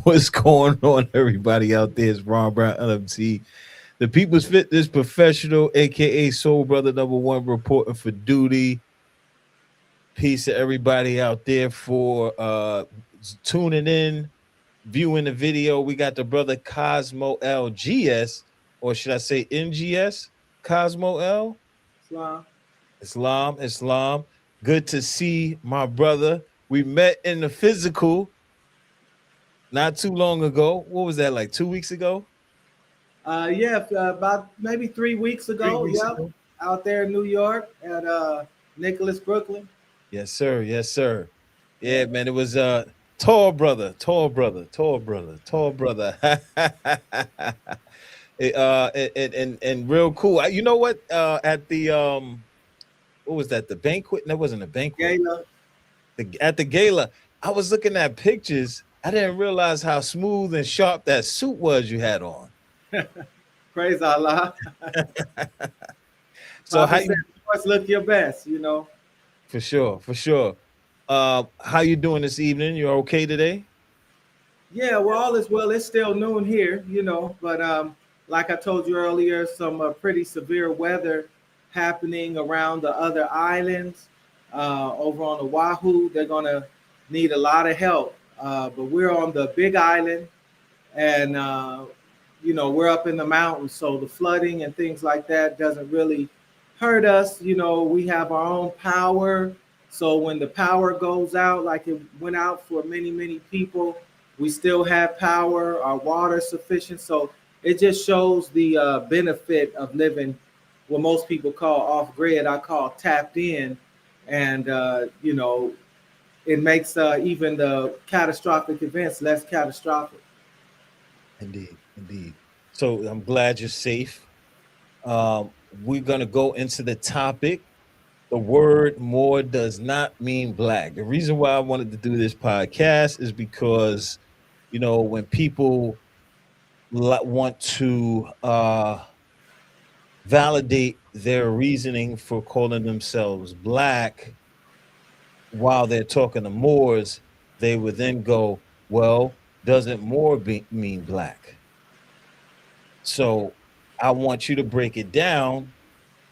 What's going on, everybody out there? It's Ron Brown LMT, the People's Fitness Professional, aka Soul Brother #1, reporting for duty. Peace to everybody out there for tuning in, viewing the video. We got the brother Cosmo LGS, or should I say NGS? Cosmo L? Islam. Islam. Good to see my brother. We met in the physical not too long ago. What was that, like 2 weeks ago? Yeah, about maybe 3 weeks Three ago. weeks Yep, ago. out there in New York at Nicholas, Brooklyn. Yes, sir. Yes, sir. Yeah. Yeah, man. It was tall brother, tall brother, tall brother, tall brother. And real cool. You know what? At the what was that? The banquet? That wasn't a banquet. Gala. At the gala, I was looking at pictures. I didn't realize how smooth and sharp that suit was you had on. Praise Allah. So how Papa said, you "Boys, look your best." for sure, for sure. How you doing this evening? You okay today? Yeah, well, all is well. It's still noon here, but like I told you earlier, some pretty severe weather happening around the other islands. Over on the Wahoo, they're gonna need a lot of help. But we're on the Big Island, and we're up in the mountains, so the flooding and things like that doesn't really hurt us. We have our own power, so when the power goes out, like it went out for many, many people, we still have power. Our water is sufficient, so it just shows the benefit of living what most people call off grid. I call tapped in, and it makes even the catastrophic events less catastrophic. Indeed, indeed. So I'm glad you're safe. We're gonna go into the topic. The word "more" does not mean black. The reason why I wanted to do this podcast is because, when people want to validate their reasoning for calling themselves black while they're talking to Moors, they would then go, "Well, doesn't Moor mean black?" So I want you to break it down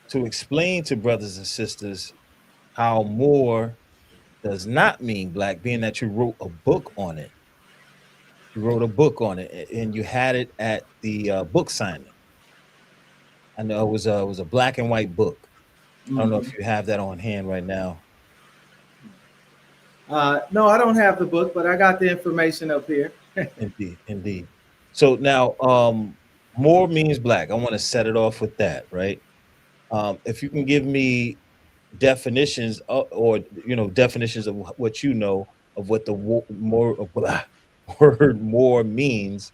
to explain to brothers and sisters how Moor does not mean black, being that you wrote a book on it. You wrote a book on it, and you had it at the book signing. I know it was a black and white book. I don't know Mhm. if you have that on hand right now. No, I don't have the book, but I got the information up here. Indeed, indeed. So now, Moor means black. I want to set it off with that, right? If you can give me definitions, or definitions of what you know of what the more word "more" means,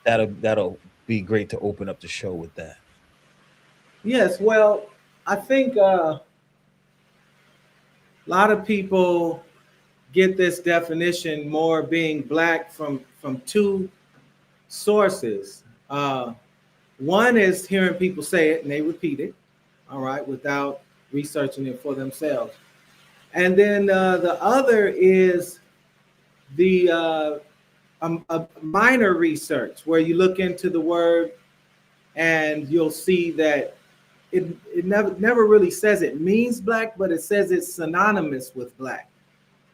that'll be great to open up the show with that. Yes, well, I think a lot of people get this definition more being black from two sources. One is hearing people say it and they repeat it, all right, without researching it for themselves. And then the other is the a minor research where you look into the word and you'll see that it never really says it means black, but it says it's synonymous with black,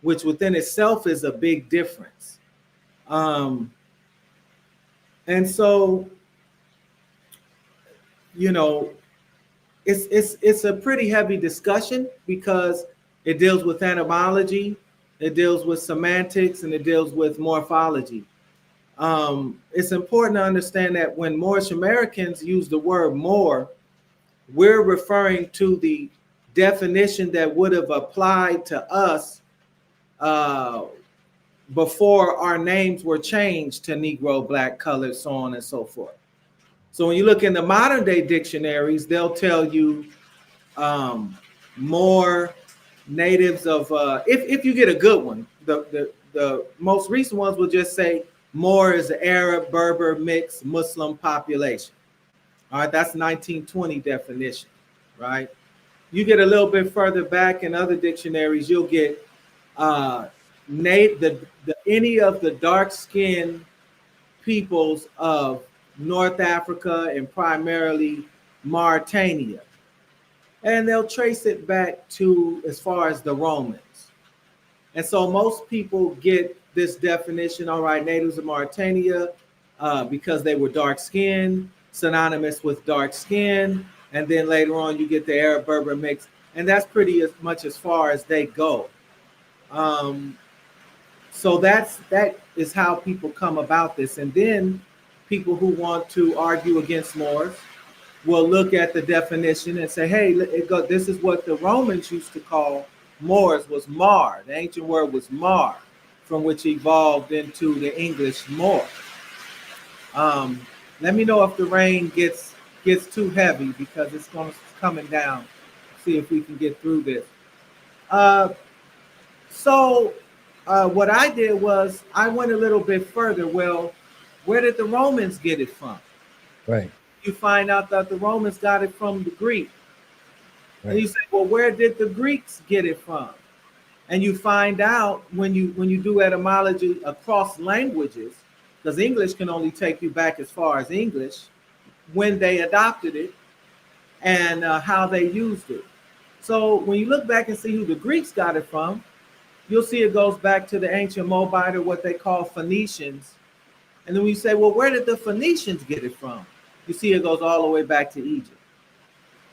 which within itself is a big difference. Um, and so, you know, it's a pretty heavy discussion because it deals with etymology, it deals with semantics, and it deals with morphology. It's important to understand that when Moorish Americans use the word "more," we're referring to the definition that would have applied to us uh, before our names were changed to Negro, Black, Colored, so on and so forth. So when you look in the modern day dictionaries, they'll tell you more natives of, if you get a good one, the most recent ones will just say more is the Arab, Berber, mixed Muslim population. All right, that's 1920 definition, right? You get a little bit further back in other dictionaries, you'll get uh, the any of the dark skin peoples of North Africa and primarily Mauritania. And they'll trace it back to as far as the Romans. And so most people get this definition, all right, natives of Mauritania, because they were dark skinned, synonymous with dark skin. And then later on, you get the Arab Berber mix. And that's pretty as much as far as they go. Um, so that is how people come about this. And then people who want to argue against Moors will look at the definition and say, hey, this is what the Romans used to call Moors, was mar. The ancient word was mar, from which evolved into the English Moor. Let me know if the rain gets too heavy, because it's coming down. See if we can get through this. So what I did was I went a little bit further. Well, where did the Romans get it from? Right. You find out that the Romans got it from the Greek. Right. And you say, well, where did the Greeks get it from? And you find out when you do etymology across languages, because English can only take you back as far as English, when they adopted it and how they used it. So when you look back and see who the Greeks got it from, you'll see it goes back to the ancient Moabite, or what they call Phoenicians. And then we say, well, where did the Phoenicians get it from? You see it goes all the way back to Egypt.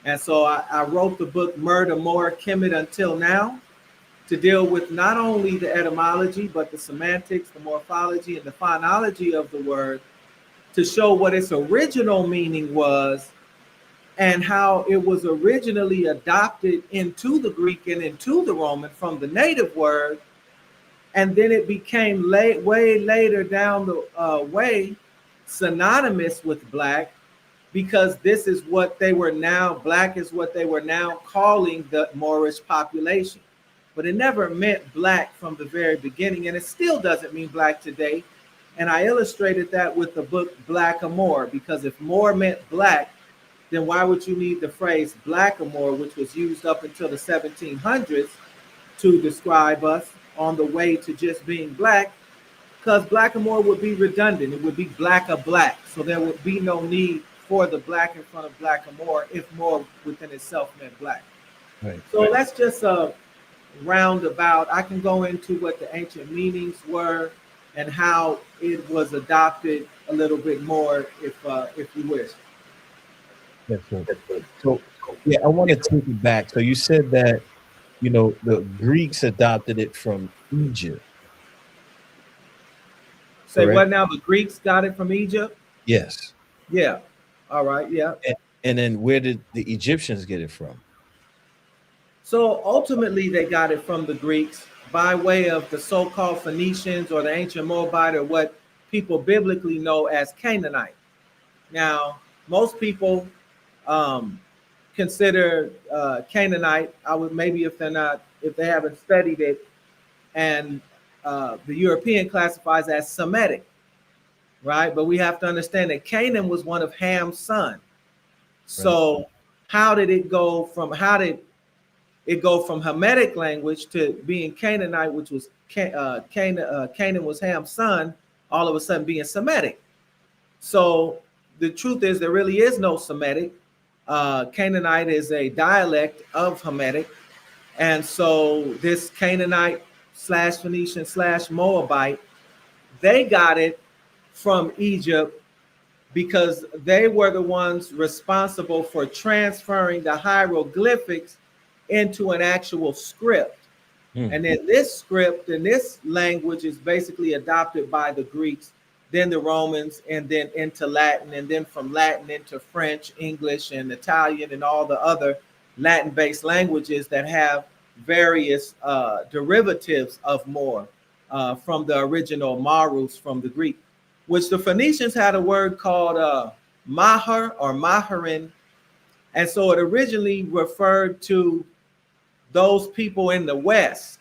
And so I wrote the book Murder, Moor, Kemet Until Now, to deal with not only the etymology, but the semantics, the morphology, and the phonology of the word, to show what its original meaning was and how it was originally adopted into the Greek and into the Roman from the native word. And then it became way later down the way synonymous with black, because this is what they were now, black is what they were now calling the Moorish population. But it never meant black from the very beginning, and it still doesn't mean black today. And I illustrated that with the book Blackamoor, because if Moor meant black, then why would you need the phrase blackamoor, which was used up until the 1700s to describe us on the way to just being black? Because blackamoor would be redundant. It would be black. So there would be no need for the black in front of blackamoor if Moor within itself meant black. Right. So that's just a roundabout. I can go into what the ancient meanings were and how it was adopted a little bit more if you wish. That's good. So yeah, I want to take it back. So you said that, the Greeks adopted it from Egypt. Say Correct? what now? The Greeks got it from Egypt? Yes. Yeah. All right. Yeah. And then where did the Egyptians get it from? So ultimately, they got it from the Greeks by way of the so-called Phoenicians or the ancient Moabite, or what people biblically know as Canaanite. Now, most people consider Canaanite, I would maybe if they haven't studied it, and the European classifies as Semitic, right? But we have to understand that Canaan was one of Ham's sons. So how did it go from Hamitic language to being Canaanite, which was Canaan was Ham's son, all of a sudden being Semitic? So the truth is there really is no Semitic. Canaanite is a dialect of Hamitic. And so this Canaanite / Phoenician / Moabite, they got it from Egypt because they were the ones responsible for transferring the hieroglyphics into an actual script. And then this script and this language is basically adopted by the Greeks, then the Romans, and then into Latin, and then from Latin into French, English, and Italian, and all the other Latin-based languages that have various derivatives of Moor from the original Marus from the Greek, which the Phoenicians had a word called Mahar or Maharin. And so it originally referred to those people in the West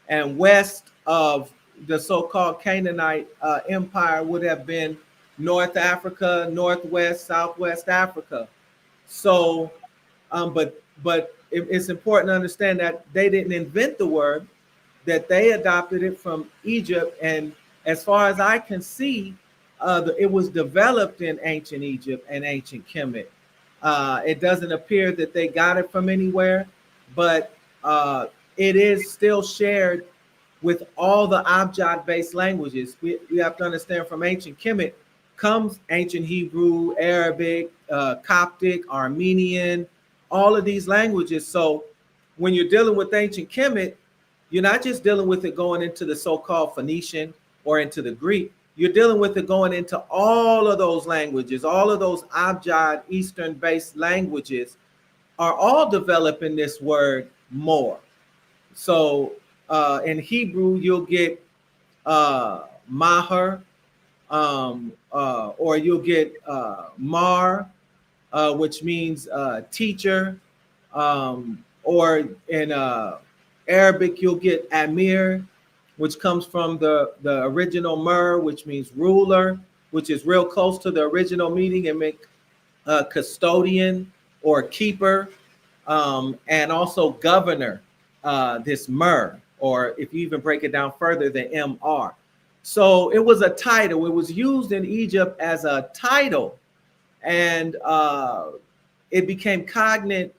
and west of the so-called Canaanite empire would have been North Africa, Northwest, Southwest Africa. So, but it's important to understand that they didn't invent the word, that they adopted it from Egypt. And as far as I can see, it was developed in ancient Egypt and ancient Kemet. It doesn't appear that they got it from anywhere, but it is still shared with all the abjad-based languages. We have to understand from ancient Kemet comes ancient Hebrew, Arabic, Coptic, Armenian, all of these languages. So when you're dealing with ancient Kemet, you're not just dealing with it going into the so-called Phoenician or into the Greek. You're dealing with it going into all of those languages, all of those abjad Eastern-based languages are all developing this word more. So in Hebrew, you'll get maher, or you'll get mar, which means teacher, or in Arabic, you'll get amir, which comes from the original mer, which means ruler, which is real close to the original meaning and make custodian or keeper, and also governor, this mer, or if you even break it down further, the mr. So it was a title. It was used in Egypt as a title, and it became cognate,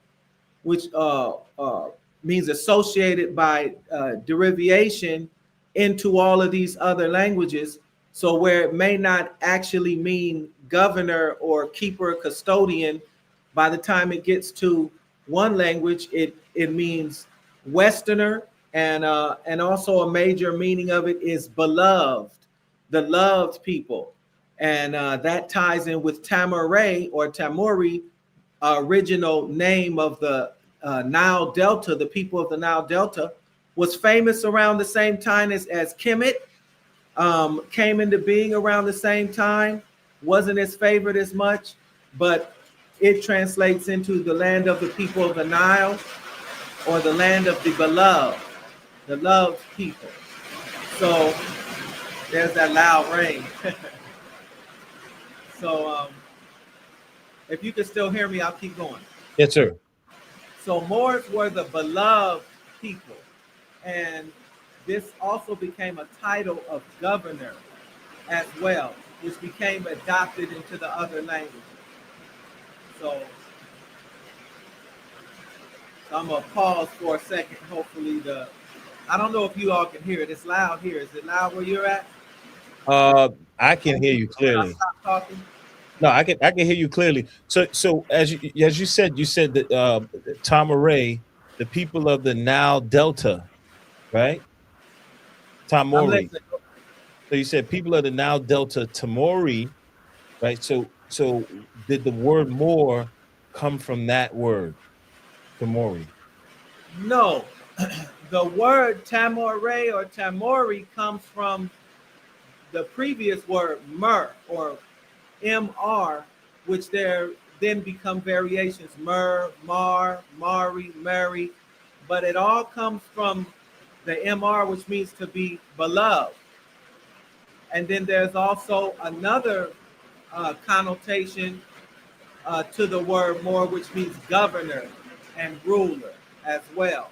which means associated by derivation into all of these other languages. So where it may not actually mean governor or keeper or custodian, by the time it gets to one language, it means Westerner, and also a major meaning of it is beloved, the loved people, and that ties in with Tamaray or Tamori, original name of the Nile Delta. The people of the Nile Delta was famous around the same time as Kemet, came into being around the same time. Wasn't as favored as much, but it translates into the land of the people of the Nile, or the land of the loved people. So there's that loud rain. So if you can still hear me, I'll keep going. Yes, sir. So Moors were the beloved people. And this also became a title of governor as well, which became adopted into the other languages. So, I'm gonna pause for a second. Hopefully I don't know if you all can hear it. It's loud here. Is it loud where you're at? Uh, I can hear you When I clearly. stop talking? No, I can hear you clearly. So as you said that Tamaray, the people of the Nile Delta, right? I'm Tamori. listening. So you said people of the Nile Delta, Tamori, right? So did the word Moor come from that word, Tamori? No, the word Tamore or Tamori comes from the previous word mer or mr, which there then become variations mer, mar, mari, mary, but it all comes from the mr, which means to be beloved. And then there's also another connotation to the word more, which means governor and ruler as well.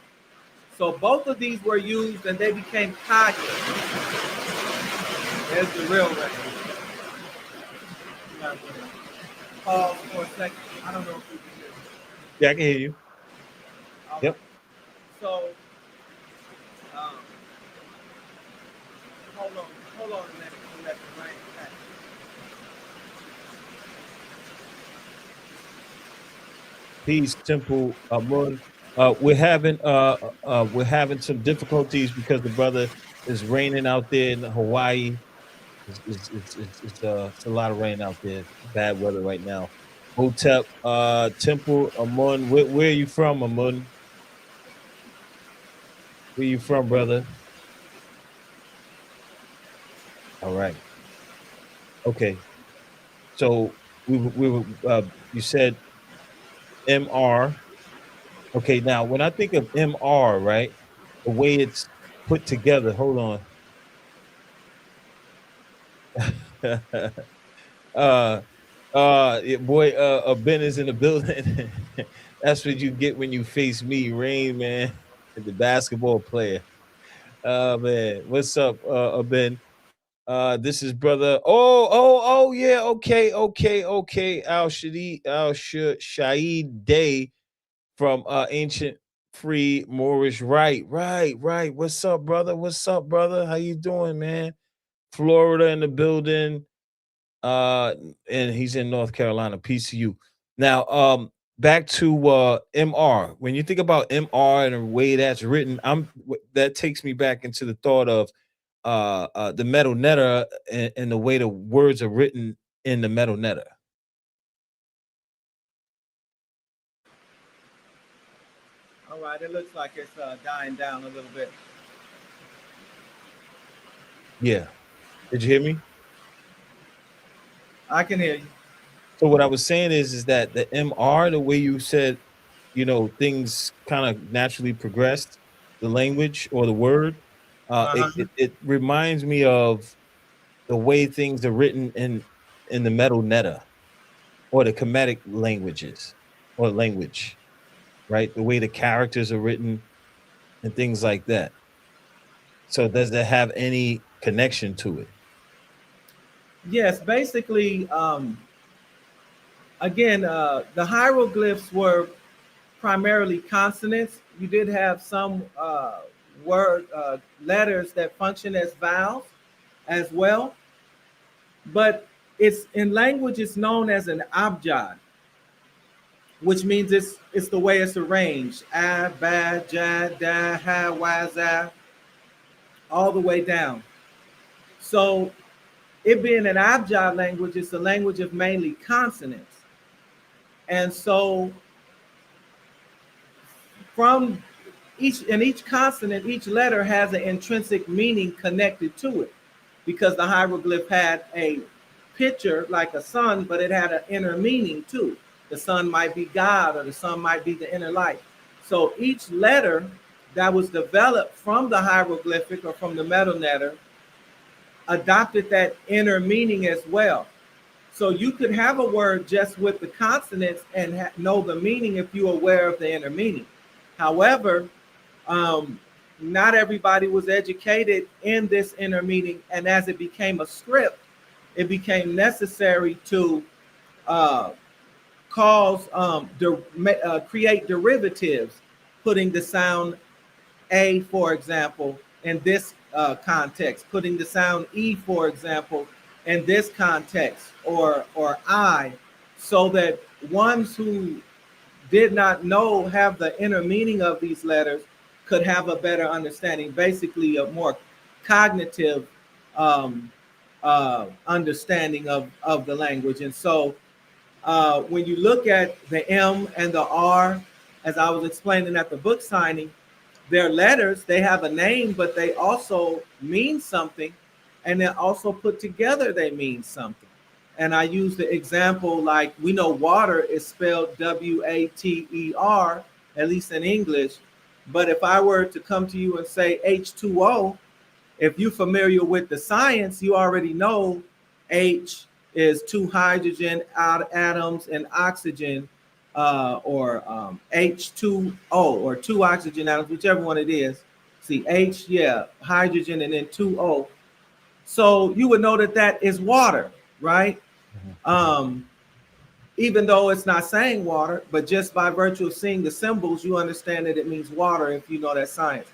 So both of these were used and they became cognate. There's the real record. Pause for a second. I don't know if you can hear me. Yeah, I can hear you. All right. Yep. So um, hold on, hold on a minute to let the rain catch. Peace, Temple Moon. We're having some difficulties because the brother is raining out there in Hawaii. It's a lot of rain out there. Bad weather right now. Hotep, Temple Amun. Where are you from, Amun? Where you from, brother? All right. Okay. So you said MR. Okay. Now, when I think of MR, right, the way it's put together. Hold on. uh, yeah, boy, Ben is in the building. That's what you get when you face me, Rain Man, the basketball player. Man, what's up, Ben? This is brother. Oh, yeah. Okay. Shaid Day from ancient free Moorish. Right. What's up, brother? What's up, brother? How you doing, man? Florida in the building. Uh, and he's in North Carolina. Peace to you. Now, back to MR. When you think about MR and the way that's written, that takes me back into the thought of the metal netter and the way the words are written in the metal netter. All right, it looks like it's dying down a little bit. Yeah. Did you hear me? I can hear you. So what I was saying is that the MR, the way you said, things kind of naturally progressed, the language or the word, Uh huh. it reminds me of the way things are written in the metal netta or the Kemetic languages or language, right? The way the characters are written and things like that. So does that have any connection to it? Yes, basically, again, the hieroglyphs were primarily consonants. You did have some word letters that function as vowels as well, but it's in language. It's known as an abjad, which means it's the way it's arranged. A, ba, ja, da, ha, wa, za, all the way down. So it being an abjad language, it's a language of mainly consonants. And so from each consonant, each letter has an intrinsic meaning connected to it because the hieroglyph had a picture like a sun, but it had an inner meaning too. The sun might be God or the sun might be the inner light. So each letter that was developed from the hieroglyphic or from the metal letter adopted that inner meaning as well. So you could have a word just with the consonants and know the meaning if you're aware of the inner meaning. However, um, not everybody was educated in this inner meaning, and as it became a script, it became necessary to uh, create derivatives, putting the sound a, for example, in this context, putting the sound E, for example, in this context, or I, so that ones who did not know, have the inner meaning of these letters, could have a better understanding, basically a more cognitive um, understanding of the language. And so when you look at the M and the R, as I was explaining at the book signing, they're letters, they have a name, but they also mean something. And then also put together, they mean something. And I use the example like we know water is spelled Water, at least in English. But if I were to come to you and say H2O, if you're familiar with the science, you already know H is two hydrogen atoms and oxygen, or H2O, or two oxygen atoms, whichever one it is. See, H, yeah, hydrogen, and then 2O. So you would know that that is water, right? Mhm. Um, Even though it's not saying water, but just by virtue of seeing the symbols, you understand that it means water if you know that science.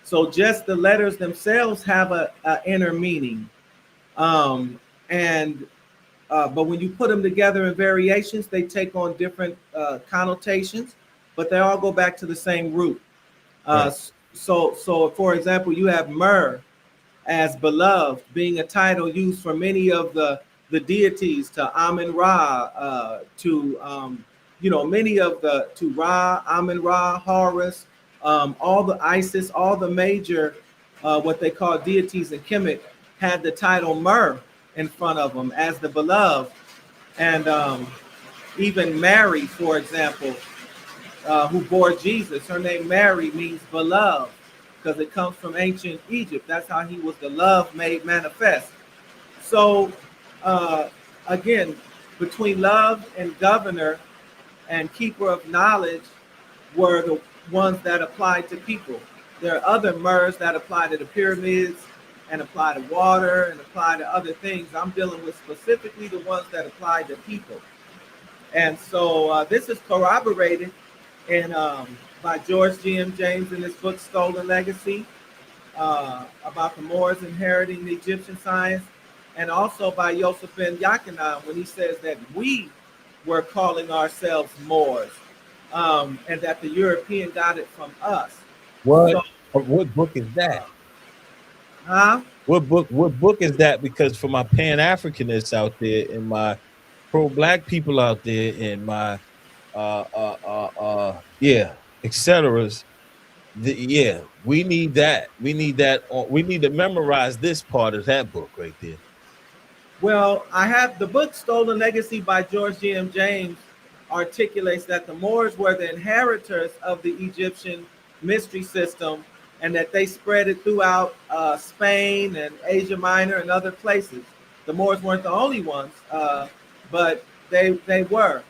So just the letters themselves have a inner meaning. And But when you put them together in variations, they take on different connotations, but they all go back to the same root. Right. So for example, you have myrrh as beloved, being a title used for many of the deities, to Amun Ra, to many of the to Ra, Amun Ra, Horus, all the Isis, all the major what they call deities in Kemet had the title Mer in front of them as the beloved, and even Mary, for example, who bore Jesus. Her name Mary means beloved because it comes from ancient Egypt. That's how he was the love made manifest. So, uh, again, between love and governor and keeper of knowledge were the ones that applied to people. There are other mers that apply to the pyramids, and apply to water and apply to other things. I'm dealing with specifically the ones that apply to people. And so this is corroborated in by George G.M. James in his book Stolen Legacy, about the Moors inheriting the Egyptian science, and also by Yosef ben Yachanan when he says that we were calling ourselves Moors, and that the European got it from us. What? So, What book is that? huh? What book is that? Because for my Pan Africanists out there and my pro black people out there and my yeah, etc. Yeah, we need that. We need that. We need to memorize this part of that book right there. Well, I have the book Stolen Legacy by George G.M. James articulates that the Moors were the inheritors of the Egyptian mystery system and that they spread it throughout Spain and Asia Minor and other places. The Moors weren't the only ones, but they were.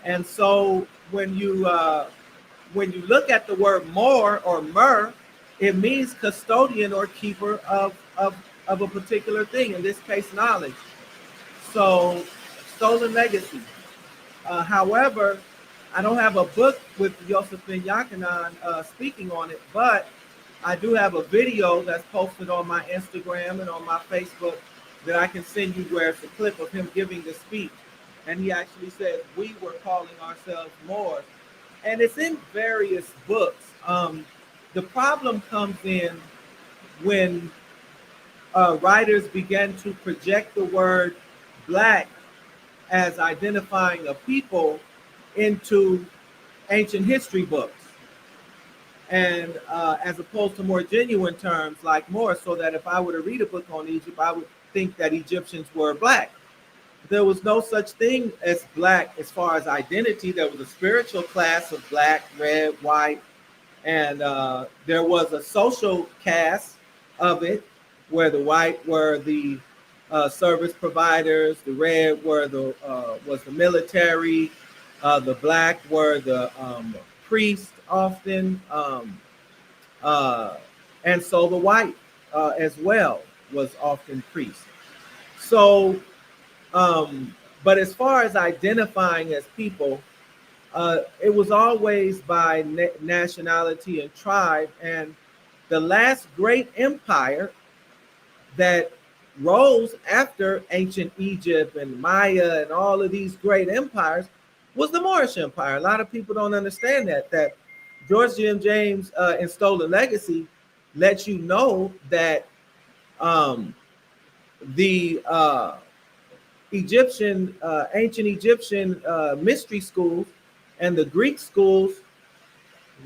And so when you look at the word Moor or Mer, it means custodian or keeper of a particular thing, in this case, knowledge. So, Stolen Legacy. However, I don't have a book with Yosef ben Yachanan speaking on it, but I do have a video that's posted on my Instagram and on my Facebook that I can send you where it's a clip of him giving the speech. And he actually says, we were calling ourselves Moors. And it's in various books. The problem comes in when writers began to project the word black as identifying a people into ancient history books, and as opposed to more genuine terms like Moor, so that if I were to read a book on Egypt, I would think that Egyptians were black. There was no such thing as black as far as identity. There was a spiritual class of black, red, white, and there was a social caste of it, where the white were the service providers, the red were the was the military, the black were the priests often, and so the white as well was often priests. So, but as far as identifying as people, it was always by nationality and tribe. And the last great empire that rose after ancient Egypt and Maya and all of these great empires was the Moorish Empire. A lot of people don't understand that George G.M. James in Stolen Legacy lets you know that the ancient Egyptian mystery schools and the Greek schools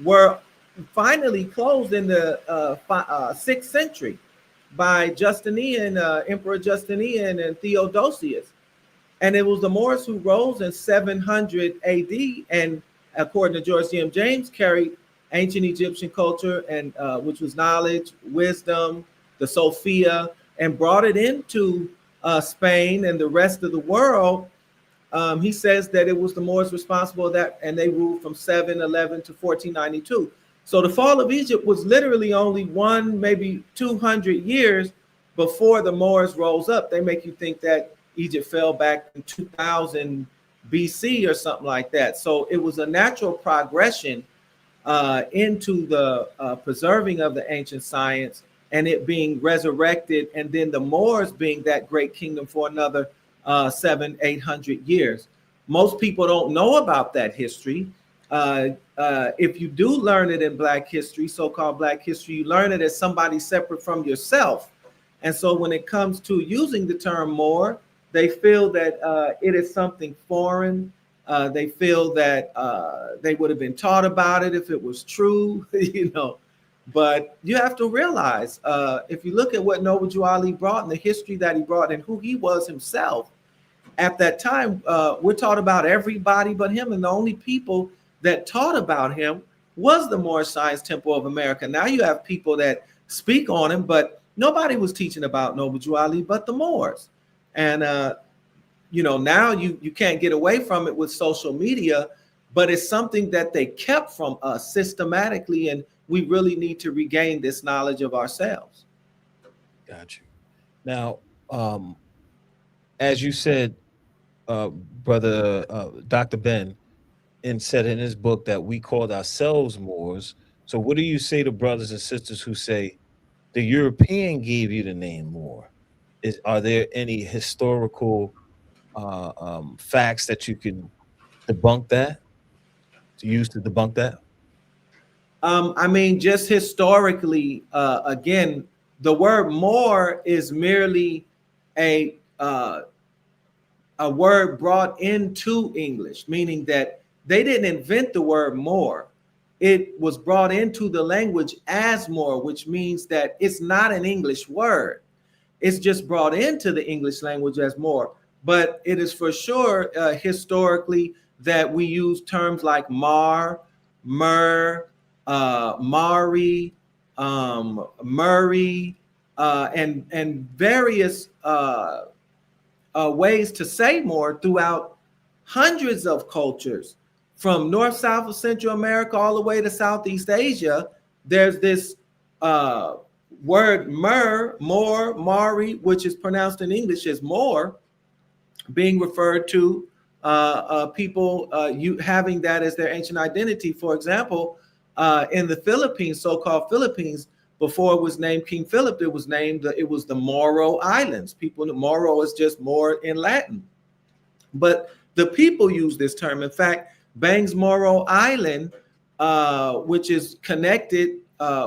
were finally closed in the 6th century by Justinian, Emperor Justinian and Theodosius. And it was the Moors who rose in 700 AD, and according to George C.M. James, carried ancient Egyptian culture, and which was knowledge, wisdom, the Sophia, and brought it into Spain and the rest of the world. He says that it was the Moors responsible for that, and they ruled from 711 to 1492. So the fall of Egypt was literally only one, maybe 200 years before the Moors rose up. They make you think that Egypt fell back in 2000 BC or something like that. So it was a natural progression into the preserving of the ancient science and it being resurrected, and then the Moors being that great kingdom for another 700-800 years. Most people don't know about that history. If you do learn it in Black history, so-called Black history, you learn it as somebody separate from yourself. And so when it comes to using the term Moor, they feel that it is something foreign. They feel that they would have been taught about it if it was true, you know. But you have to realize, if you look at what Noble Ali brought and the history that he brought and who he was himself, at that time, we're taught about everybody but him. And the only people that taught about him was the Moorish Science Temple of America. Now you have people that speak on him, but nobody was teaching about Noble Ali but the Moors. And, you know, now you can't get away from it with social media, but it's something that they kept from us systematically. And we really need to regain this knowledge of ourselves. Got you. Now, as you said, brother Dr. Ben, and said in his book that we called ourselves Moors. So, what do you say to brothers and sisters who say the European gave you the name Moor? Are there any historical facts that you can debunk that to use to debunk that? I mean, just historically, again, the word more is merely a a word brought into English, meaning that they didn't invent the word more. It was brought into the language as more, which means that it's not an English word. It's just brought into the English language as more. But it is for sure historically that we use terms like mar, mer, mari, murray, and various ways to say more throughout hundreds of cultures from North, South, of Central America all the way to Southeast Asia. There's this word more, mari, which is pronounced in English as more, being referred to people you having that as their ancient identity. For example, in the Philippines, so-called Philippines, before it was named King Philip, it was the Moro Islands. People, Moro is just more in Latin, but the people use this term. In fact, Bangs Moro Island, which is connected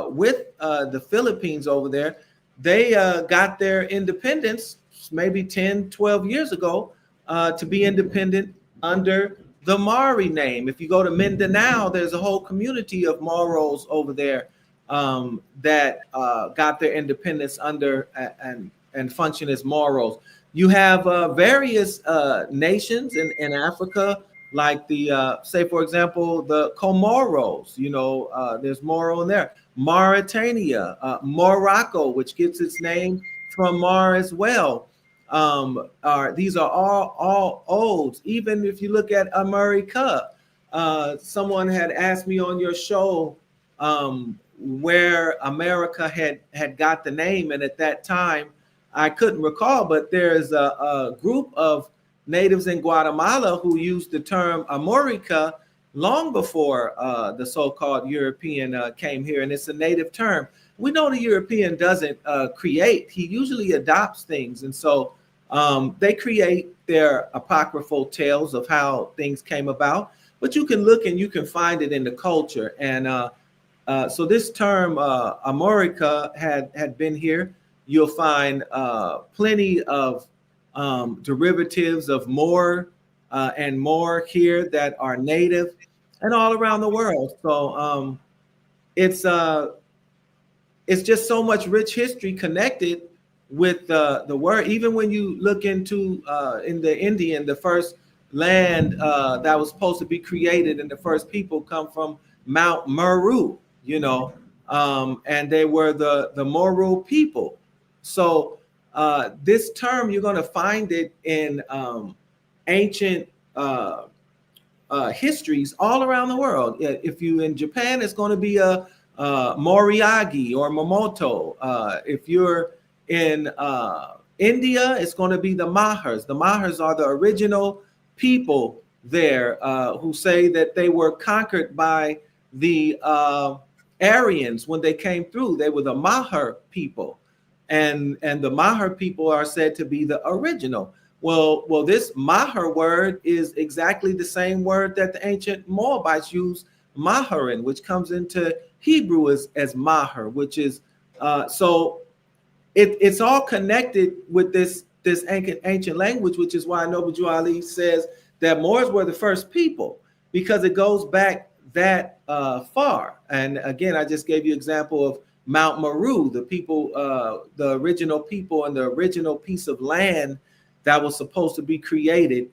with the Philippines over there, they got their independence maybe 10, 12 years ago to be independent under the Maori name. If you go to Mindanao, there's a whole community of Moros over there that got their independence under and function as Moros. You have various nations in Africa, like the say, for example, the Comoros. There's Moro in there. Mauritania, Morocco, which gets its name from Mar as well. These are all olds. Even if you look at America, someone had asked me on your show where America had got the name, and at that time I couldn't recall, but there's a group of natives in Guatemala who used the term Amorica long before the so-called European came here, and it's a native term. We know the European doesn't create; he usually adopts things, and so they create their apocryphal tales of how things came about. But you can look and you can find it in the culture, and so this term Amorica had been here. You'll find plenty of derivatives of more and more here that are native and all around the world. So it's just so much rich history connected with the word. Even when you look into in the Indian, the first land that was supposed to be created and the first people come from Mount Meru, and they were the Moro people. So this term, you're going to find it in ancient histories all around the world. If you in Japan, it's going to be a Moriagi or Momoto. If you're in India, it's going to be the Mahars. The Mahars are the original people there who say that they were conquered by the Aryans when they came through. They were the Mahar people, and the Mahar people are said to be the original. Well, this Mahar word is exactly the same word that the ancient Moabites used, Maharin, which comes into Hebrew as Mahar, which is so it's all connected with this ancient language, which is why Noble Drew Ali says that Moors were the first people, because it goes back that far. And again, I just gave you an example of Mount Meru, the people, the original people and the original piece of land that was supposed to be created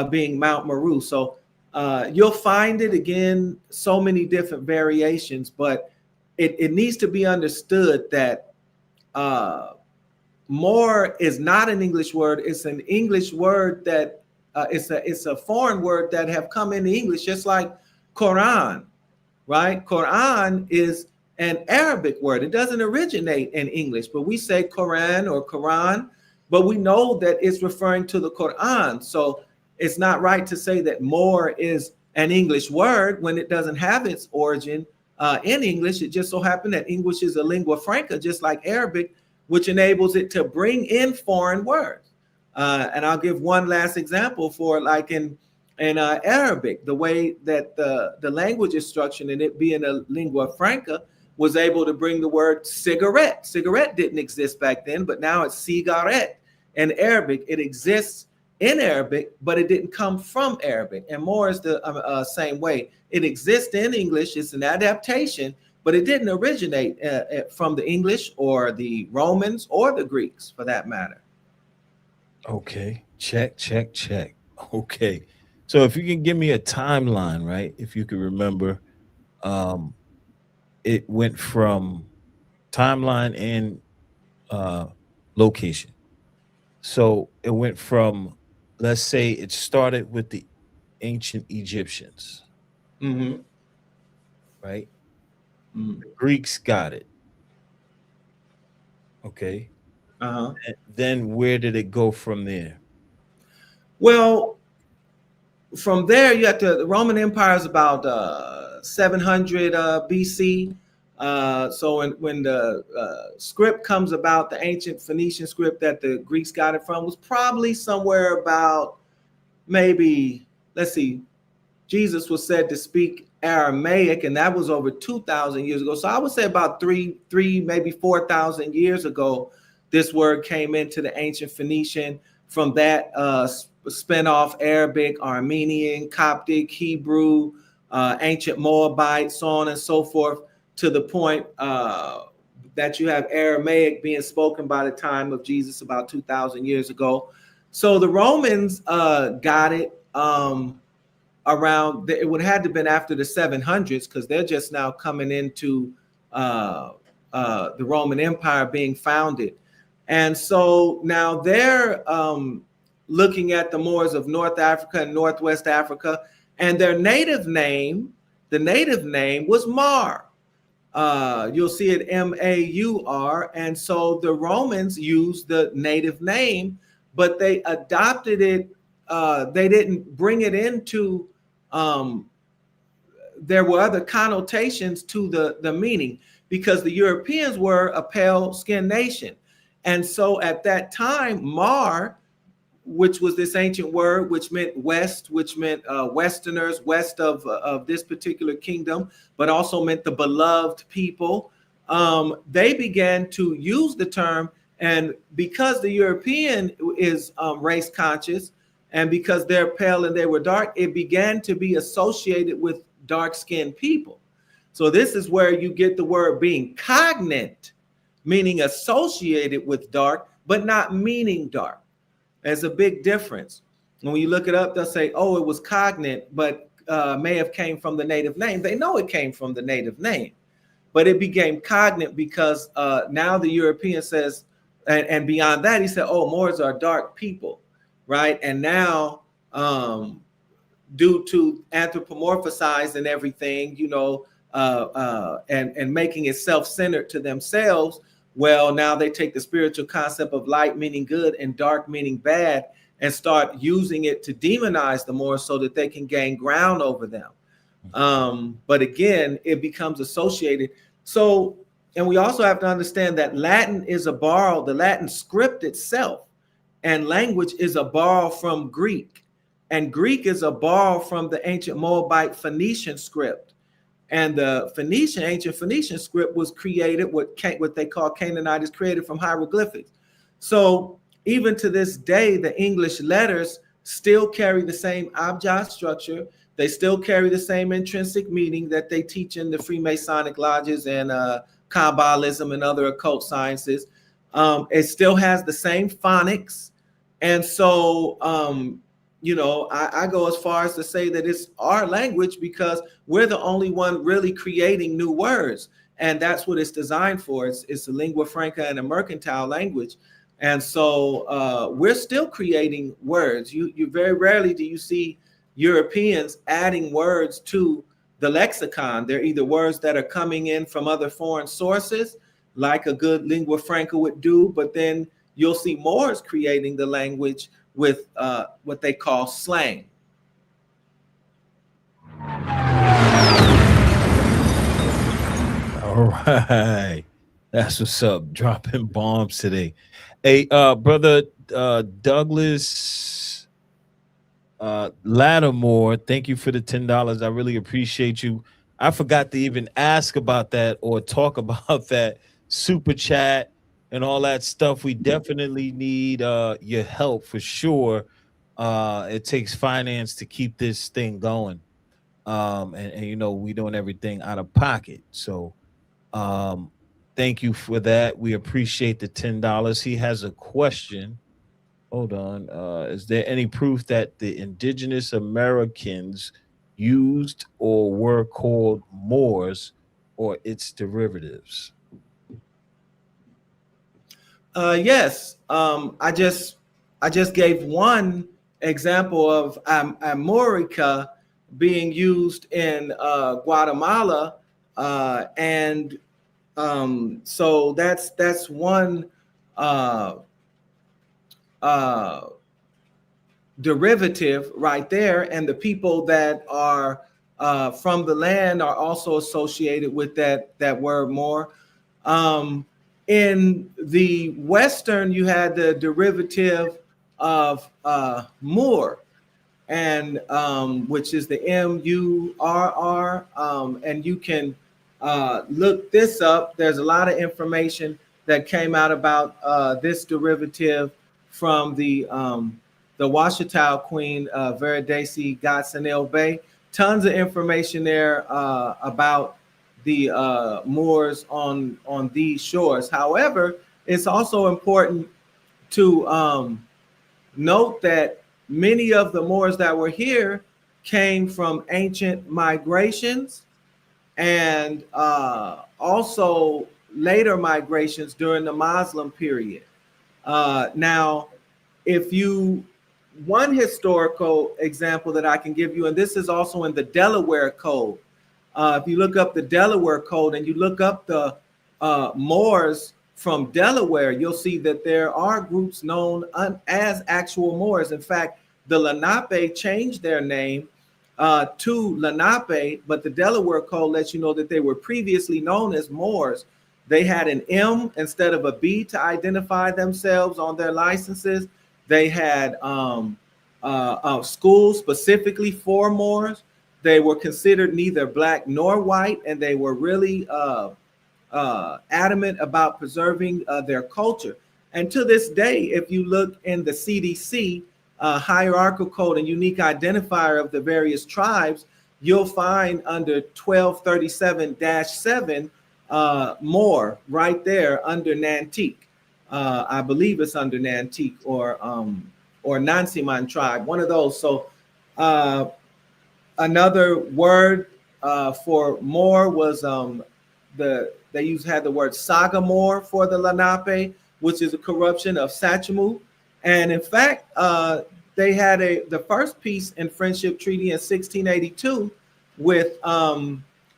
being Mount Meru. So you'll find it again, so many different variations, but it needs to be understood that more is not an English word. It's an English word that it's a foreign word that have come into English, just like Quran, right? Quran is an Arabic word. It doesn't originate in English, but we say Quran or Quran, but we know that it's referring to the Quran. So it's not right to say that Moor is an English word when it doesn't have its origin in English. It just so happened that English is a lingua franca, just like Arabic, which enables it to bring in foreign words. And I'll give one last example for like in Arabic, the way that the language is structured and it being a lingua franca was able to bring the word cigarette. Cigarette didn't exist back then, but now it's cigarette. In Arabic, it exists in Arabic, but it didn't come from Arabic. And more is the same way. It exists in English. It's an adaptation, but it didn't originate from the English or the Romans or the Greeks, for that matter. Okay. Check, check, check. Okay. So if you can give me a timeline, right? If you can remember, um, it went from timeline and uh location. So it went from, let's say it started with the ancient Egyptians, Mm-hmm. right? Mm-hmm. The Greeks got it. Okay. Uh-huh. And then where did it go from there? Well, from there, you have to, the Roman Empire is about 700 BC. So when the script comes about, the ancient Phoenician script that the Greeks got it from was probably somewhere about maybe, let's see, Jesus was said to speak Aramaic, and that was over 2,000 years ago. So I would say about three, maybe 4,000 years ago, this word came into the ancient Phoenician. From that, spin off Arabic, Armenian, Coptic, Hebrew, ancient Moabite, so on and so forth, to the point that you have Aramaic being spoken by the time of Jesus about 2,000 years ago. So the Romans got it. Around, it would have to been after the 700s, because they're just now coming into the Roman Empire being founded. And so now they're looking at the Moors of North Africa and Northwest Africa, and their native name, the native name was Mar. You'll see it Maur. And so the Romans used the native name, but they adopted it. They didn't bring it into, there were other connotations to the meaning, because the Europeans were a pale skinned nation. And so at that time, Mar, which was this ancient word, which meant west, which meant Westerners, west of this particular kingdom, but also meant the beloved people. They began to use the term, and because the European is race conscious, and because they're pale and they were dark, it began to be associated with dark-skinned people. So this is where you get the word being cognate, meaning associated with dark, but not meaning dark. There's a big difference. And when you look it up, they'll say, oh, it was cognate, but may have came from the native name. They know it came from the native name, but it became cognate because now the European says, and beyond that, he said, oh, Moors are dark people, right? And now, due to anthropomorphizing and everything, and making it self-centered to themselves, well, now they take the spiritual concept of light meaning good and dark meaning bad and start using it to demonize them more so that they can gain ground over them. But again, it becomes associated. So, and we also have to understand that Latin is a borrow, the Latin script itself and language is a borrow from Greek. And Greek is a borrow from the ancient Moabite Phoenician script. And the ancient Phoenician script was created, what they call Canaanite is created from hieroglyphics. So even to this day, the English letters still carry the same abjad structure. They still carry the same intrinsic meaning that they teach in the Freemasonic lodges and Kabbalism and other occult sciences. It still has the same phonics. And so, I go as far as to say that it's our language because we're the only one really creating new words. And that's what it's designed for. It's a lingua franca and a mercantile language. And so we're still creating words. You very rarely do you see Europeans adding words to the lexicon. They're either words that are coming in from other foreign sources, like a good lingua franca would do, but then you'll see Moors creating the language with what they call slang. All right. That's what's up. Dropping bombs today. Hey, brother Douglas Lattimore, thank you for the $10. I really appreciate you. I forgot to even ask about that or talk about that super chat and all that stuff. We definitely need your help for sure. It takes finance to keep this thing going. And you know, we doing everything out of pocket. So um thank you for that. We appreciate the $10. He has a question. Hold on. Is there any proof that the indigenous Americans used or were called Moors or its derivatives? Yes, I just gave one example of Amorica being used in Guatemala, and so that's one uh, uh, derivative right there, and the people that are from the land are also associated with that word more. Um, in the Western, you had the derivative of Moor, and which is the Murr, and you can look this up. There's a lot of information that came out about this derivative from the Washita Queen, Veridesi Gatsanil Bay. Tons of information there about the Moors on these shores. However, it's also important to note that many of the Moors that were here came from ancient migrations and also later migrations during the Muslim period. Now, if you, one historical example that I can give you, and this is also in the Delaware Code. If you look up the Delaware Code and you look up the Moors from Delaware, you'll see that there are groups known as actual Moors. In fact, the Lenape changed their name to Lenape, but the Delaware Code lets you know that they were previously known as Moors. They had an M instead of a B to identify themselves on their licenses. They had schools specifically for Moors. They were considered neither black nor white, and they were really adamant about preserving their culture. And to this day, if you look in the CDC hierarchical code and unique identifier of the various tribes, you'll find under 1237-7 Moor right there under Nantique. I believe it's under Nantique or Nansiman tribe, one of those. So another word for Moor was had the word Sagamore for the Lenape, which is a corruption of Sachamu. And in fact, they had the first peace and friendship treaty in 1682 with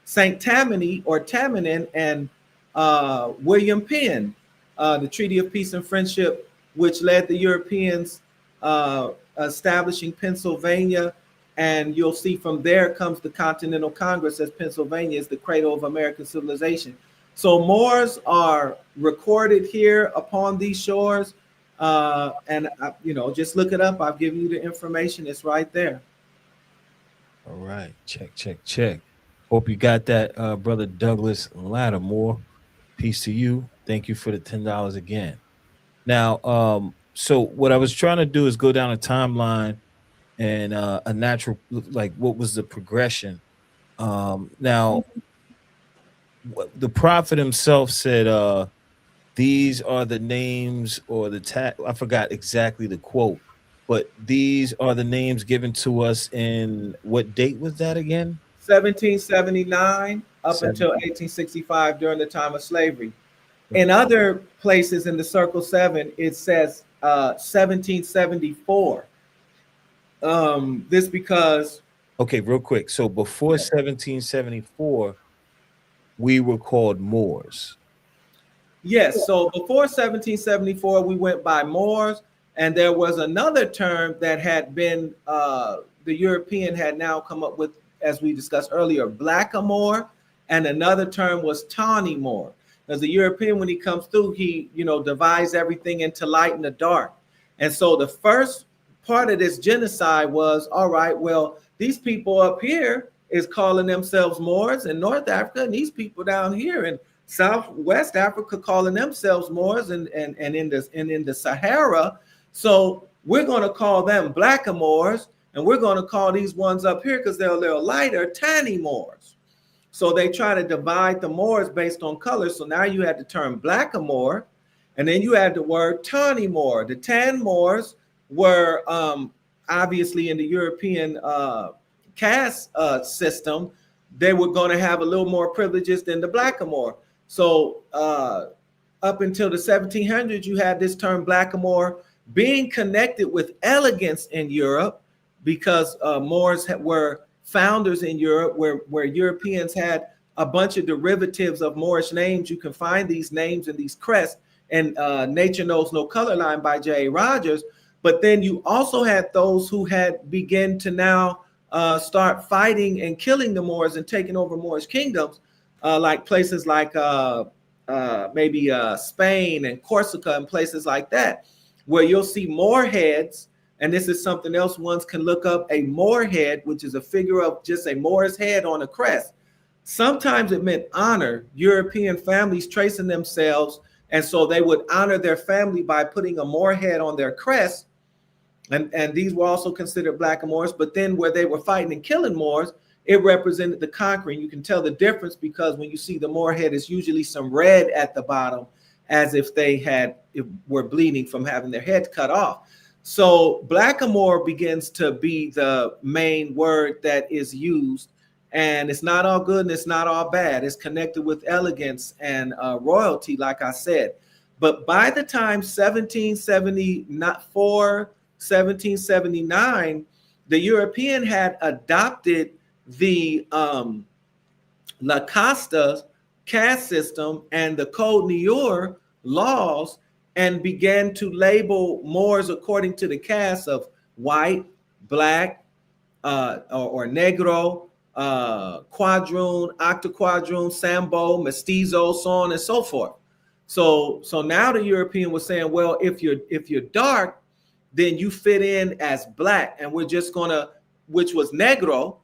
Saint Tammany or Tammany and William Penn, the Treaty of Peace and Friendship, which led the Europeans establishing Pennsylvania. And you'll see from there comes the Continental Congress, as Pennsylvania is the cradle of American civilization. So Moors are recorded here upon these shores. And just look it up. I've given you the information. It's right there. All right. Check. Hope you got that, brother Douglas Lattimore. Peace to you. Thank you for the $10 again. Now, so what I was trying to do is go down a timeline and a natural, like what was the progression. Now the prophet himself said these are the names or the I forgot exactly the quote, but these are the names given to us in what date was that again? 1779 up until 1865 during the time of slavery. In other places in the Circle 7, it says 1774. This because Okay, real quick. So before 1774, we were called Moors. Yes, so before 1774, we went by Moors, and there was another term that had been the European had now come up with, as we discussed earlier, blackamoor, and another term was tawny moor. As the European, when he comes through, he divides everything into light and the dark, and so the first part of this genocide was, all right, well, these people up here is calling themselves Moors in North Africa, and these people down here in Southwest Africa calling themselves Moors, and in the Sahara. So we're going to call them blackamoors, and we're going to call these ones up here because they're a little lighter, tawny Moors. So they try to divide the Moors based on color. So now you had the term blackamoor, and then you had the word tawny Moor. The tan Moors were obviously in the European caste system. They were going to have a little more privileges than the blackamoor. So up until the 1700s, you had this term blackamoor being connected with elegance in Europe, because Moors were founders in Europe, where Europeans had a bunch of derivatives of Moorish names. You can find these names and these crests in Nature Knows No Color Line by J.A. Rogers. But then you also had those who had begun to now start fighting and killing the Moors and taking over Moorish kingdoms, like places like maybe Spain and Corsica and places like that, where you'll see Moor heads. And this is something else ones can look up: a Moor head, which is a figure of just a Moor's head on a crest. Sometimes it meant honor. European families tracing themselves, and so they would honor their family by putting a Moor head on their crest. And these were also considered blackamoors. But then where they were fighting and killing Moors, it represented the conquering. You can tell the difference because when you see the Moor head, it's usually some red at the bottom, as if they were bleeding from having their head cut off. So blackamoor begins to be the main word that is used, and it's not all good and it's not all bad. It's connected with elegance and royalty, like I said. But by the time 1779, the European had adopted the La Costa caste system and the Code Noir laws, and began to label Moors according to the caste of white, black, or negro, quadroon, octoquadroon, sambo, mestizo, so on and so forth. So now the European was saying, well, if you're dark, then you fit in as black, and we're just gonna, which was negro,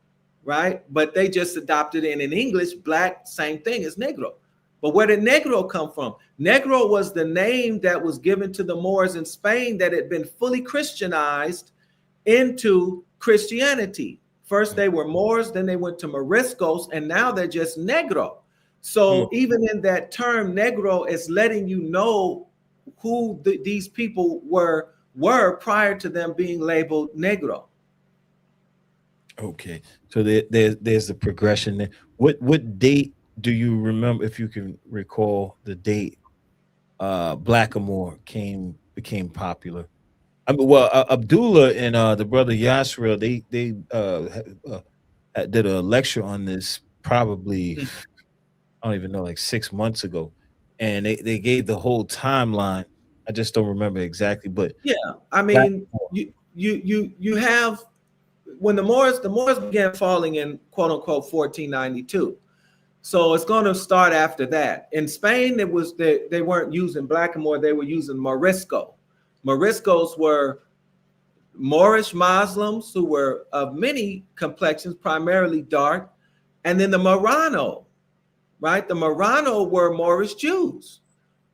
right? But they just adopted it in English. Black, same thing as negro. But where did negro come from? Negro was the name that was given to the Moors in Spain that had been fully Christianized into Christianity. First they were Moors, then they went to Moriscos, and now they're just negro. So even in that term, negro is letting you know who these people were prior to them being labeled negro. Okay, so there's the progression there. What date do you remember, if you can recall the date blackamoor became popular? I mean, well, Abdullah and the brother Yasra, they did a lecture on this probably, I don't even know, like 6 months ago, and they gave the whole timeline. I just don't remember exactly, but yeah, I mean, you have, when the Moors began falling in quote unquote 1492. So it's going to start after that. In Spain, it was they weren't using blackamoor, they were using Morisco. Moriscos were Moorish Muslims who were of many complexions, primarily dark, and then the Marrano, right? The Marrano were Moorish Jews.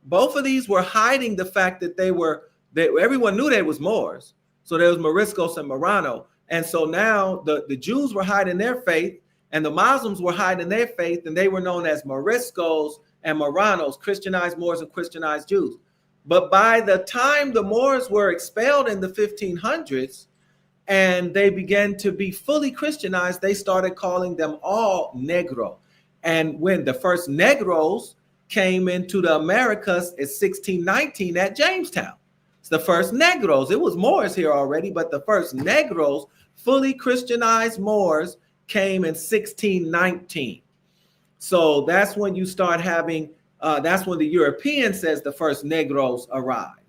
Both of these were hiding the fact that everyone knew they was Moors. So there was Moriscos and Marrano. And so now the Jews were hiding their faith, and the Muslims were hiding their faith, and they were known as Moriscos and Marranos, Christianized Moors and Christianized Jews. But by the time the Moors were expelled in the 1500s and they began to be fully Christianized, they started calling them all negro. And when the first Negros came into the Americas in 1619 at Jamestown, it's the first Negros. It was Moors here already, but the first Negros fully Christianized Moors came in 1619. So that's when you start having, that's when the European says the first Negros arrived.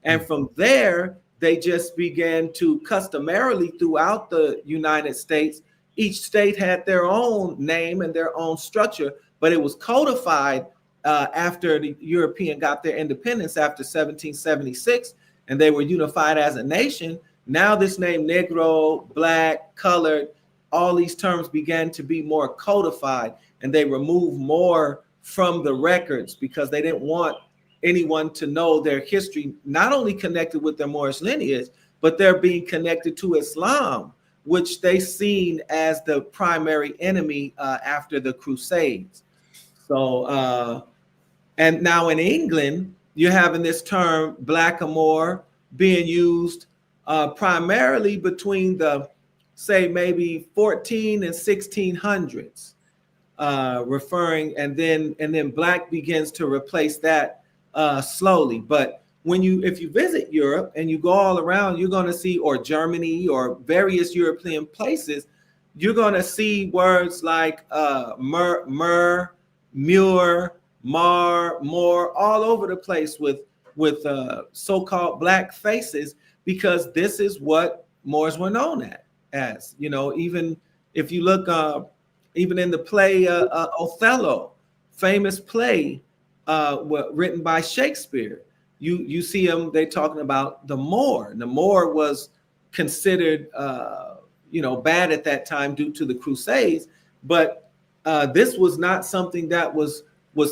And from there, they just began to customarily throughout the United States, each state had their own name and their own structure, but it was codified after the European got their independence after 1776, and they were unified as a nation. Now this name Negro, black, colored, all these terms began to be more codified, and they removed more from the records because they didn't want anyone to know their history, not only connected with their Moorish lineage, but they're being connected to Islam, which they seen as the primary enemy after the Crusades. So, and now in England, you're having this term blackamoor being used primarily between the, say, maybe 14 and 1600s, referring, and then black begins to replace that slowly. But if you visit Europe and you go all around, you're going to see, or Germany or various European places, you're going to see words like Moor, Moor, all over the place with so-called black faces, because this is what Moors were known as. You know, even if you look, even in the play Othello, famous play written by Shakespeare, you see them, they talking about the Moor. The Moor was considered bad at that time due to the Crusades, but this was not something that was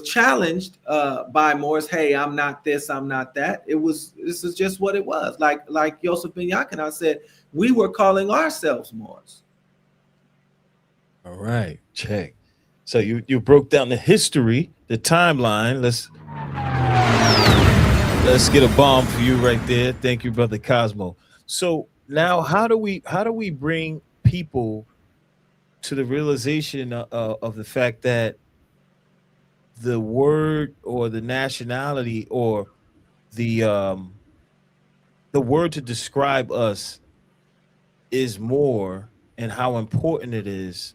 challenged by Moors. Hey, I'm not this, I'm not that. This is just what it was. Like Yosef Ben Yakina said, we were calling ourselves Moors. All right, check. So you broke down the history, the timeline. Let's get a bomb for you right there. Thank you, brother Cosmo. So now, how do we bring people to the realization of the fact that the word or the nationality or the word to describe us is more, and how important it is,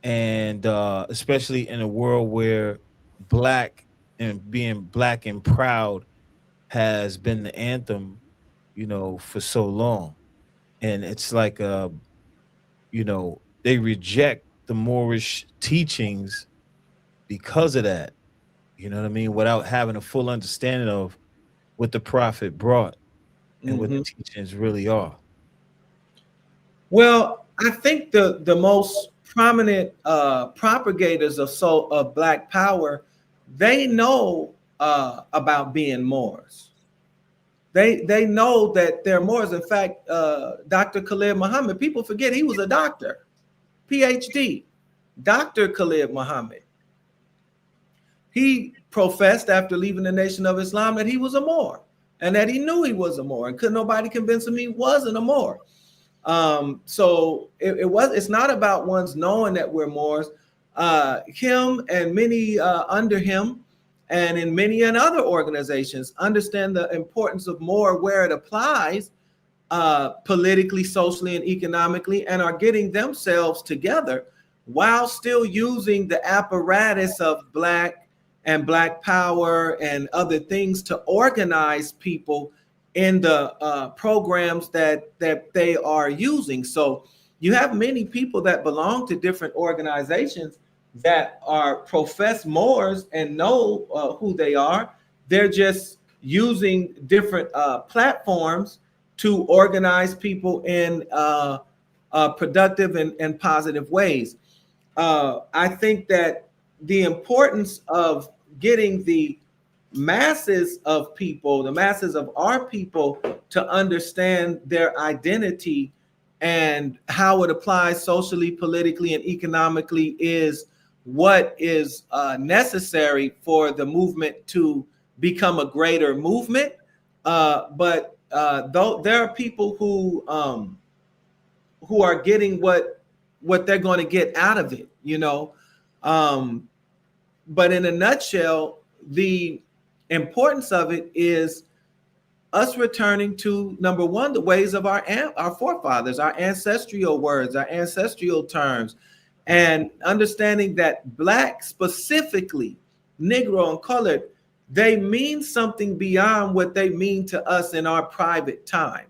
and especially in a world where black and being black and proud has been the anthem, for so long. And it's like they reject the Moorish teachings because of that. You know what I mean? Without having a full understanding of what the prophet brought and what the teachings really are. Well, I think the most prominent propagators of black power, they know about being Moors. They know that they're Moors. In fact, Dr. Khalid Muhammad, people forget he was a doctor, PhD, Dr. Khalid Muhammad. He professed after leaving the Nation of Islam that he was a Moor, and that he knew he was a Moor, and couldn't nobody convince him he wasn't a Moor. So it's not about one's knowing that we're Moors. Him and many under him, and in many and other organizations, understand the importance of Moor where it applies, politically, socially, and economically, and are getting themselves together while still using the apparatus of black and black power and other things to organize people in the programs that they are using. So you have many people that belong to different organizations that are professed Moors and know who they are. They're just using different platforms to organize people in productive and positive ways. I think that the importance of getting the masses of people, the masses of our people, to understand their identity and how it applies socially, politically, and economically is what is necessary for the movement to become a greater movement. But though there are people who are getting what they're going to get out of it, but in a nutshell, the importance of it is us returning to number one, the ways of our forefathers, our ancestral words, our ancestral terms, and understanding that black specifically, Negro and colored, they mean something beyond what they mean to us in our private time.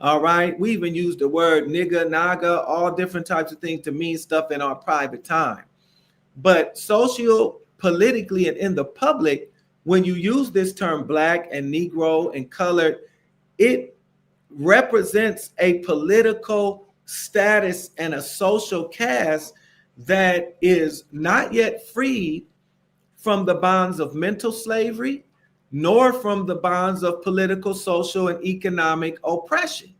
All right. We even use the word nigga, naga, all different types of things to mean stuff in our private time. But socio politically and in the public, when you use this term black and Negro and colored, it represents a political status and a social caste that is not yet freed from the bonds of mental slavery, nor from the bonds of political, social, and economic oppression.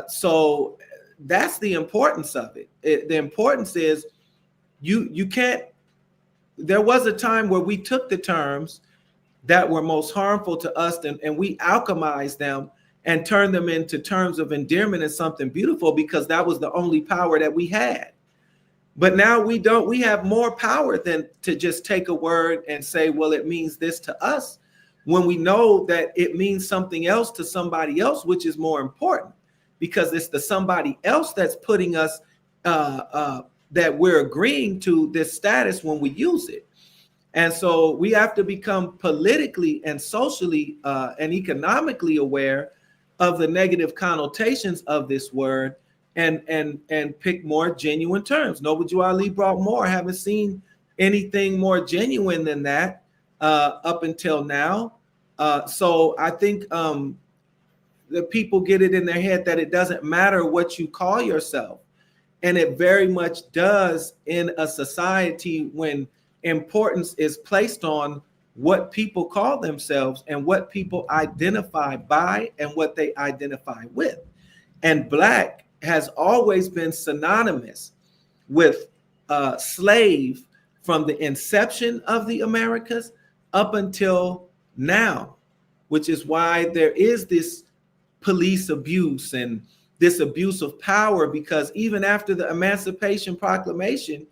So that's the importance of it. The importance is you can't. There was a time where we took the terms that were most harmful to us and we alchemized them and turned them into terms of endearment and something beautiful because that was the only power that we had. But now we don't. We have more power than to just take a word and say, well, it means this to us, when we know that it means something else to somebody else, which is more important, because it's the somebody else that's putting us, that we're agreeing to this status when we use it. And so we have to become politically and socially and economically aware of the negative connotations of this word and pick more genuine terms. Noble Ali brought more. I haven't seen anything more genuine than that up until now. So I think the people get it in their head that it doesn't matter what you call yourself. And it very much does in a society when importance is placed on what people call themselves and what people identify by and what they identify with. And black has always been synonymous with slave from the inception of the Americas up until now, which is why there is this police abuse and this abuse of power, because even after the Emancipation Proclamation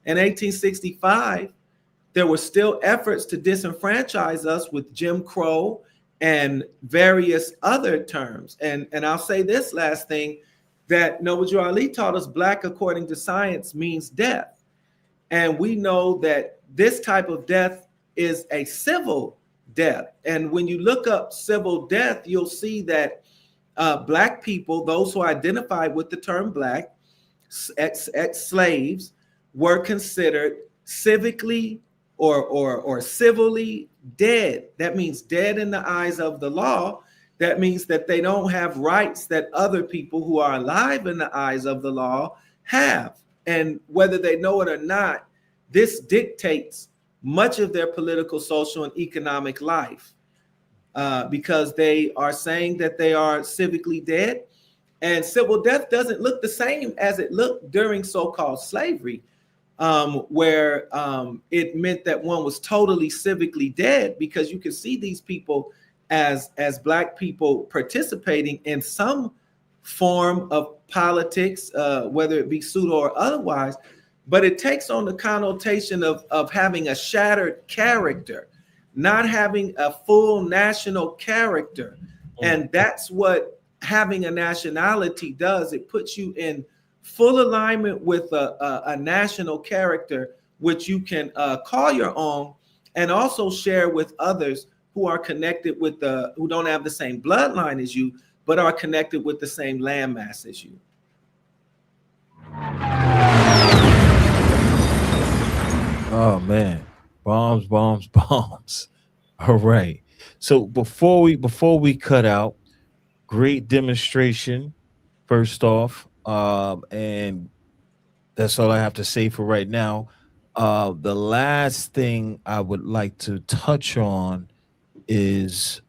in 1865, there were still efforts to disenfranchise us with Jim Crow and various other terms. And I'll say this last thing, that Noble Ali taught us black, according to science, means death. And we know that this type of death is a civil death. And when you look up civil death, you'll see that black people, those who identified with the term black, ex-slaves, were considered civically or civilly dead. That means dead in the eyes of the law. That means that they don't have rights that other people who are alive in the eyes of the law have. And whether they know it or not, this dictates much of their political, social, and economic life, because they are saying that they are civically dead. And civil death doesn't look the same as it looked during so-called slavery, where it meant that one was totally civically dead, because you can see these people as black people participating in some form of politics, whether it be pseudo or otherwise, but it takes on the connotation of having a shattered character, not having a full national character. And that's what having a nationality does. It puts you in full alignment with a national character, which you can call your own and also share with others who are connected with who don't have the same bloodline as you, but are connected with the same landmass as you. Oh man, bombs, bombs, bombs. All right. So before we cut out, great demonstration. First off, and that's all I have to say for right now. The last thing I would like to touch on is,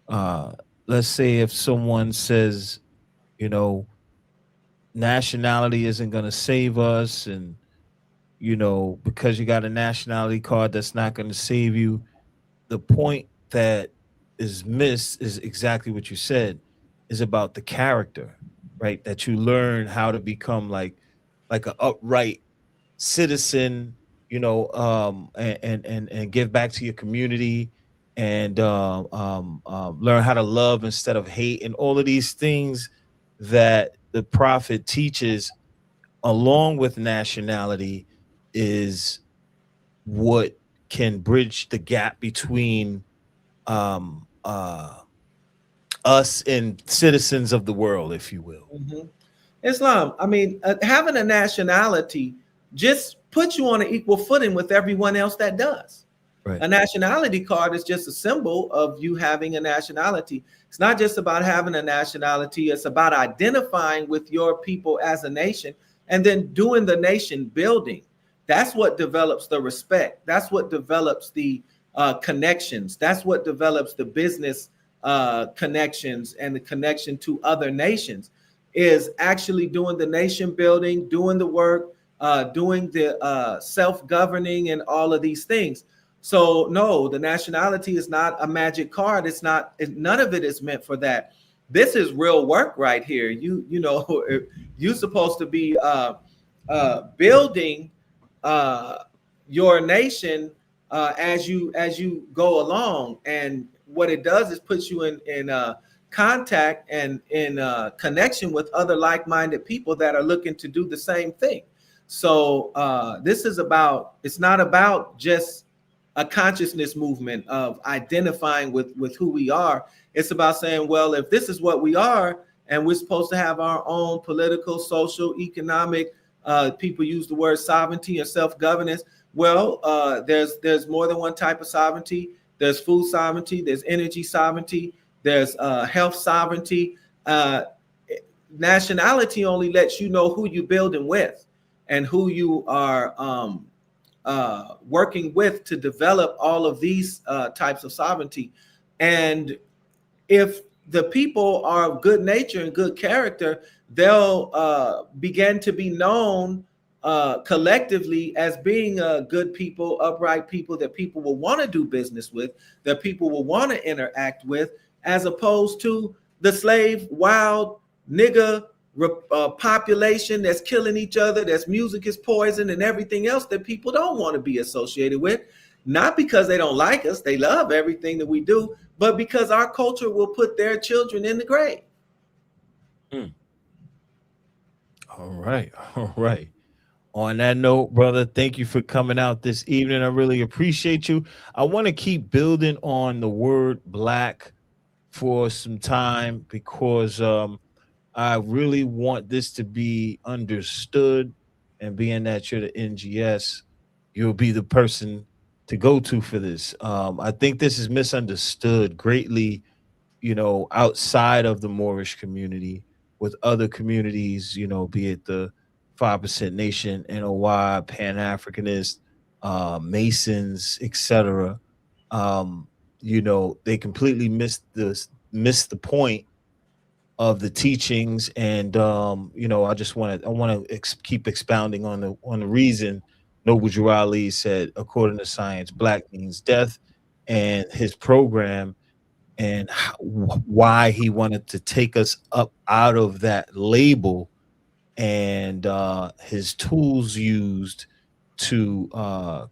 uh, let's say if someone says, you know, nationality isn't going to save us, and because you got a nationality card, that's not going to save you. The point that is missed is exactly what you said, is about the character, right? That you learn how to become like an upright citizen, and give back to your community and learn how to love instead of hate, and all of these things that the prophet teaches along with nationality is what can bridge the gap between um uh us and citizens of the world, if you will. Mhm. Islam, I mean, having a nationality just puts you on an equal footing with everyone else that does. Right. A nationality card is just a symbol of you having a nationality. It's not just about having a nationality, it's about identifying with your people as a nation and then doing the nation building. That's what develops the respect. That's what develops the connections. That's what develops the business connections and the connection to other nations, is actually doing the nation building, doing the work, doing the self-governing and all of these things. So no, the nationality is not a magic card. It's not. None of it is meant for that. This is real work right here. You know, you're supposed to be building uh, your nation as you go along, and what it does is puts you in contact and in connection with other like-minded people that are looking to do the same thing. So this is about. It's not about just a consciousness movement of identifying with who we are. It's about saying, well, if this is what we are, and we're supposed to have our own political, social, economic. People use the word sovereignty or self-governance. Well, there's more than one type of sovereignty. There's food sovereignty. There's energy sovereignty. There's health sovereignty. Nationality only lets you know who you're building with and who you are working with to develop all of these types of sovereignty. And if the people are of good nature and good character, they'll begin to be known collectively as being good people, upright people that people will want to do business with, that people will want to interact with, as opposed to the slave, wild, nigger population that's killing each other, that's music is poison and everything else that people don't want to be associated with. Not because they don't like us, they love everything that we do, but because our culture will put their children in the grave. Mm. All right. All right. On that note, brother, thank you for coming out this evening. I really appreciate you. I want to keep building on the word black for some time because I really want this to be understood. And being that you're the NGS, you'll be the person to go to for this. I think this is misunderstood greatly, you know, outside of the Moorish community with other communities, you know, be it the 5% Nation, NOI, Pan Africanist, Masons, etc. You know, they completely missed the point of the teachings, and you know, I want to keep expounding on the reason Noble Drew Ali said, according to science, black means death, and his program and why he wanted to take us up out of that label, and his tools used to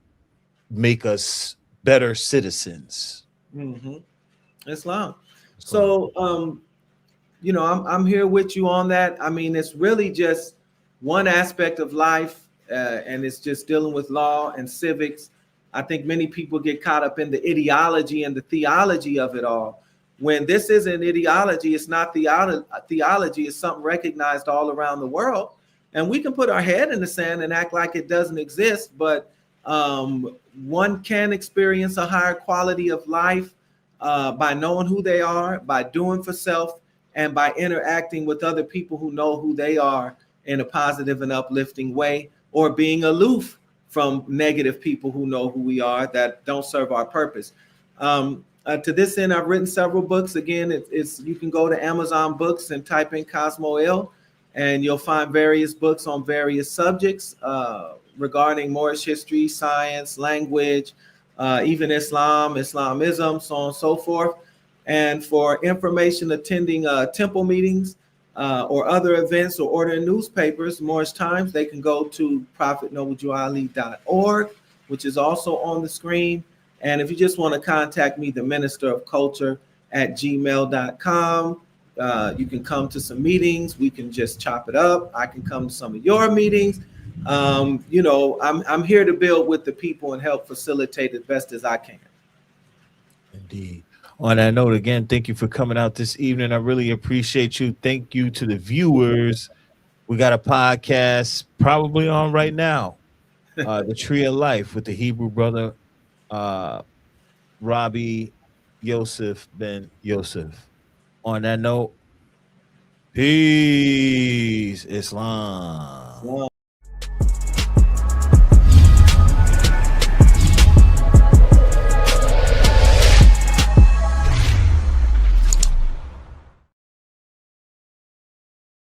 make us better citizens. Mm-hmm. Islam. So, So, you know, I'm here with you on that. I mean, it's really just one aspect of life, and it's just dealing with law and civics. I think many people get caught up in the ideology and the theology of it all. When this isn't ideology, it's not theology. It's something recognized all around the world, and we can put our head in the sand and act like it doesn't exist. But one can experience a higher quality of life by knowing who they are, by doing for self, and by interacting with other people who know who they are in a positive and uplifting way, or being aloof from negative people who know who we are that don't serve our purpose. To this end, I've written several books. Again, it's you can go to Amazon Books and type in Cozmo EL, and you'll find various books on various subjects regarding Moorish history, science, language, even Islam, Islamism, so on and so forth. And for information attending temple meetings or other events or ordering newspapers, Moorish Times, they can go to prophetnobledrewali.org, which is also on the screen. And if you just want to contact me, the Minister of Culture at gmail.com. You can come to some meetings. We can just chop it up. I can come to some of your meetings. I'm here to build with the people and help facilitate as best as I can. Indeed. On that note, again, thank you for coming out this evening. I really appreciate you. Thank you to the viewers. We got a podcast probably on right now. The Tree of Life with the Hebrew brother Robbie Yosef Ben Yosef. On that note, peace, Islam. Islam.